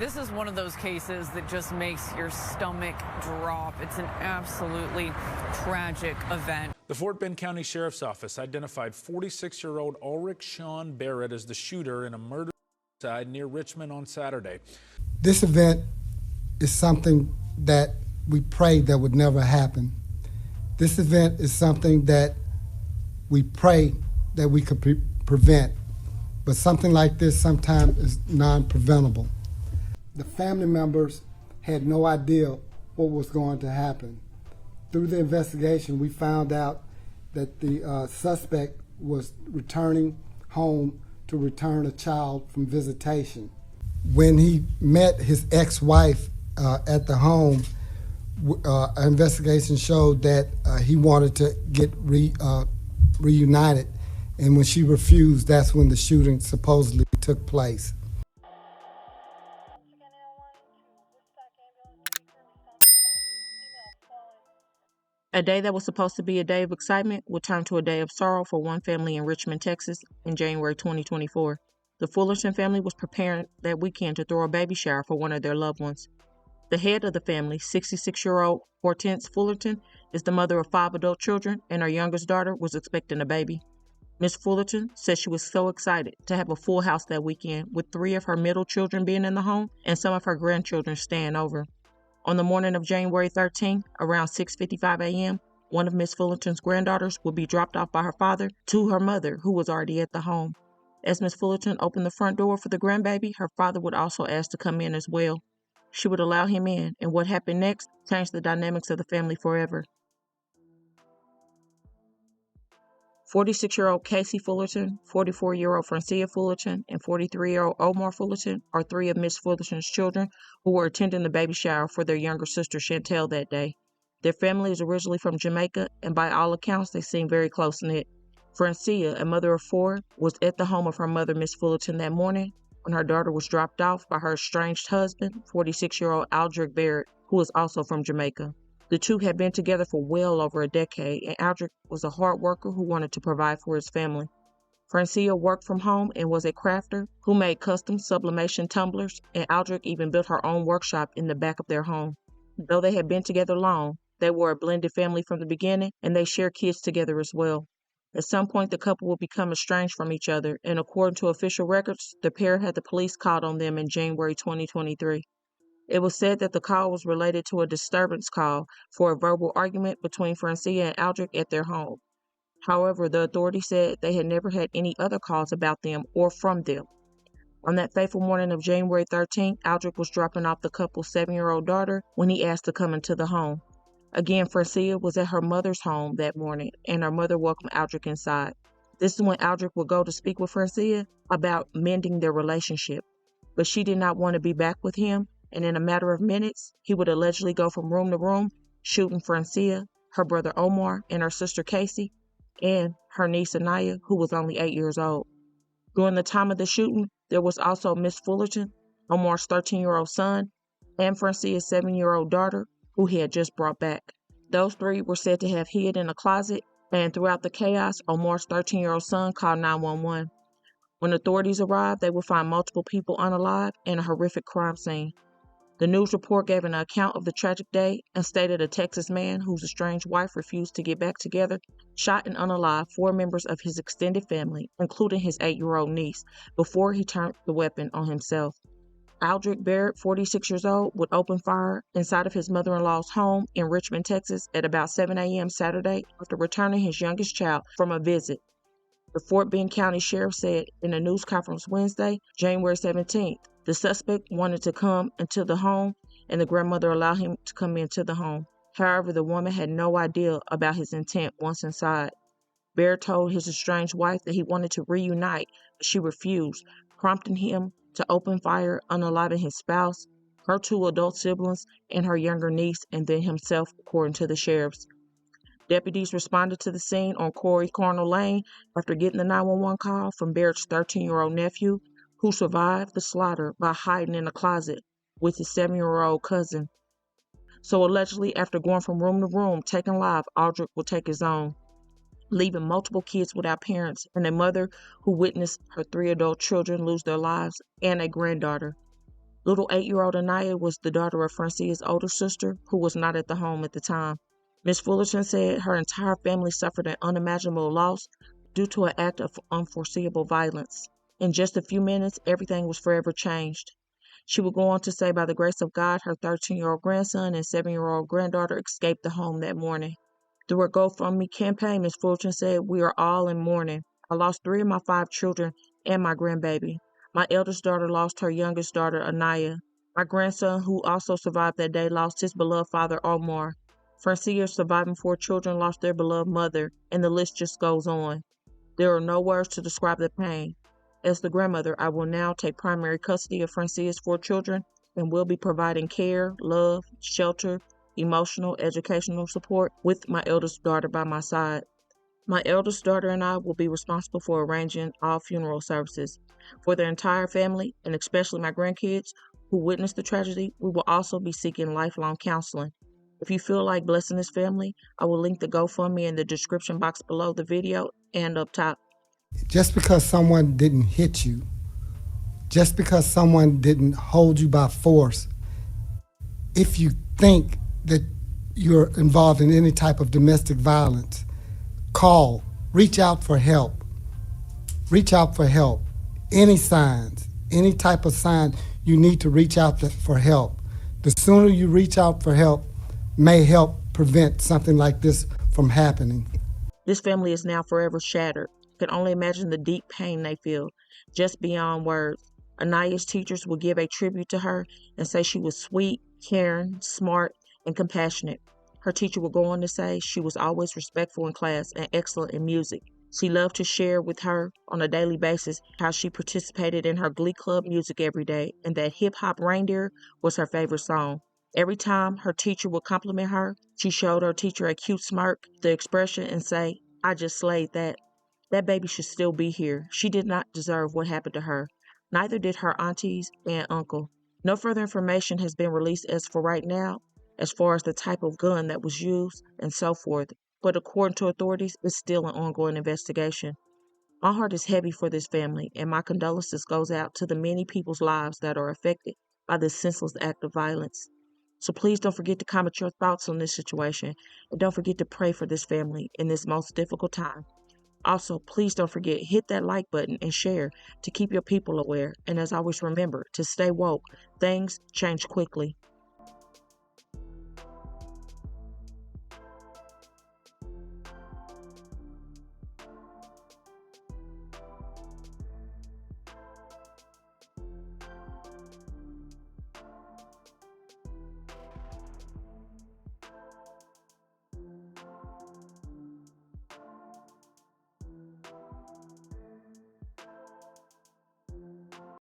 this is one of those cases that just makes your stomach drop. It's an absolutely tragic event. The Fort Bend County Sheriff's Office identified 46-year-old Ulrich Sean Barrett as the shooter in a murder-suicide near Richmond on Saturday. This event is something that we prayed that would never happen. This event is something that we pray that we could prevent, but something like this sometimes is non-preventable. The family members had no idea what was going to happen. Through the investigation, we found out that the suspect was returning home to return a child from visitation. When he met his ex-wife at the home, our investigation showed that he wanted to get reunited, and when she refused, that's when the shooting supposedly took place. A day that was supposed to be a day of excitement would turn to a day of sorrow for one family in Richmond, Texas in January 2024. The Fullerton family was preparing that weekend to throw a baby shower for one of their loved ones. The head of the family, 66-year-old Hortense Fullerton, is the mother of 5 adult children, and her youngest daughter was expecting a baby. Ms. Fullerton said she was so excited to have a full house that weekend, with 3 of her middle children being in the home and some of her grandchildren staying over. On the morning of January 13, around 6:55 a.m., one of Ms. Fullerton's granddaughters would be dropped off by her father to her mother, who was already at the home. As Ms. Fullerton opened the front door for the grandbaby, her father would also ask to come in as well. She would allow him in, and what happened next changed the dynamics of the family forever. 46-year-old Casey Fullerton, 44-year-old Francia Fullerton, and 43-year-old Omar Fullerton are 3 of Miss Fullerton's children who were attending the baby shower for their younger sister Chantel that day. Their family is originally from Jamaica, and by all accounts, they seem very close-knit. Francia, a mother of 4, was at the home of her mother, Miss Fullerton, that morning when her daughter was dropped off by her estranged husband, 46-year-old Aldrich Barrett, who is also from Jamaica. The two had been together for well over a decade, and Aldrich was a hard worker who wanted to provide for his family. Francia worked from home and was a crafter who made custom sublimation tumblers, and Aldrich even built her own workshop in the back of their home. Though they had been together long, they were a blended family from the beginning, and they shared kids together as well. At some point, the couple would become estranged from each other, and according to official records, the pair had the police called on them in January 2023. It was said that the call was related to a disturbance call for a verbal argument between Francia and Aldrich at their home. However, the authorities said they had never had any other calls about them or from them. On that fateful morning of January 13th, Aldrich was dropping off the couple's 7-year-old daughter when he asked to come into the home. Again, Francia was at her mother's home that morning, and her mother welcomed Aldrich inside. This is when Aldrich would go to speak with Francia about mending their relationship, but she did not want to be back with him, and in a matter of minutes, he would allegedly go from room to room, shooting Francia, her brother Omar, and her sister Casey, and her niece Anaya, who was only 8 years old. During the time of the shooting, there was also Miss Fullerton, Omar's 13-year-old son, and Francia's 7-year-old daughter, who he had just brought back. Those 3 were said to have hid in a closet, and throughout the chaos, Omar's 13-year-old son called 911. When authorities arrived, they would find multiple people unalive and a horrific crime scene. The news report gave an account of the tragic day and stated a Texas man whose estranged wife refused to get back together shot and unalived 4 members of his extended family, including his 8-year-old niece, before he turned the weapon on himself. Aldrich Barrett, 46 years old, would open fire inside of his mother-in-law's home in Richmond, Texas at about 7 a.m. Saturday after returning his youngest child from a visit. The Fort Bend County Sheriff said in a news conference Wednesday, January 17th, the suspect wanted to come into the home, and the grandmother allowed him to come into the home. However, the woman had no idea about his intent once inside. Barrett told his estranged wife that he wanted to reunite, but she refused, prompting him to open fire, unaliving his spouse, her 2 adult siblings, and her younger niece, and then himself, according to the sheriffs. Deputies responded to the scene on Corey Cornell Lane after getting the 911 call from Barrett's 13-year-old nephew, who survived the slaughter by hiding in a closet with his 7-year-old cousin. So allegedly, after going from room to room, taking live, Aldrich would take his own, leaving multiple kids without parents and a mother who witnessed her 3 adult children lose their lives and a granddaughter. Little 8-year-old Anaya was the daughter of Francia's older sister, who was not at the home at the time. Miss Fullerton said her entire family suffered an unimaginable loss due to an act of unforeseeable violence. In just a few minutes, everything was forever changed. She would go on to say, by the grace of God, her 13-year-old grandson and 7-year-old granddaughter escaped the home that morning. Through her GoFundMe campaign, Miss Fullerton said, "We are all in mourning. I lost 3 of my 5 children and my grandbaby. My eldest daughter lost her youngest daughter, Anaya. My grandson, who also survived that day, lost his beloved father, Omar. Francia's surviving 4 children lost their beloved mother, and the list just goes on. There are no words to describe the pain. As the grandmother, I will now take primary custody of Francia's 4 children and will be providing care, love, shelter, emotional, educational support with my eldest daughter by my side. My eldest daughter and I will be responsible for arranging all funeral services. For their entire family, and especially my grandkids who witnessed the tragedy, we will also be seeking lifelong counseling. If you feel like blessing this family, I will link the GoFundMe in the description box below the video and up top." Just because someone didn't hit you, just because someone didn't hold you by force, if you think that you're involved in any type of domestic violence, call, reach out for help. Reach out for help. Any signs, any type of sign, you need to reach out for help. The sooner you reach out for help may help prevent something like this from happening. This family is now forever shattered. I can only imagine the deep pain they feel, just beyond words. Anaya's teachers will give a tribute to her and say she was sweet, caring, smart, and compassionate. Her teacher will go on to say she was always respectful in class and excellent in music. She loved to share with her on a daily basis how she participated in her glee club music every day, and that Hip Hop Reindeer was her favorite song. Every time her teacher would compliment her, she showed her teacher a cute smirk, the expression, and say, "I just slayed that. That baby should still be here. She did not deserve what happened to her. Neither did her aunties and uncle." No further information has been released as for right now, as far as the type of gun that was used and so forth, but according to authorities, it's still an ongoing investigation. My heart is heavy for this family, and my condolences goes out to the many people's lives that are affected by this senseless act of violence. So please don't forget to comment your thoughts on this situation, and don't forget to pray for this family in this most difficult time. Also, please don't forget, hit that like button and share to keep your people aware. And as always, remember to stay woke. Things change quickly.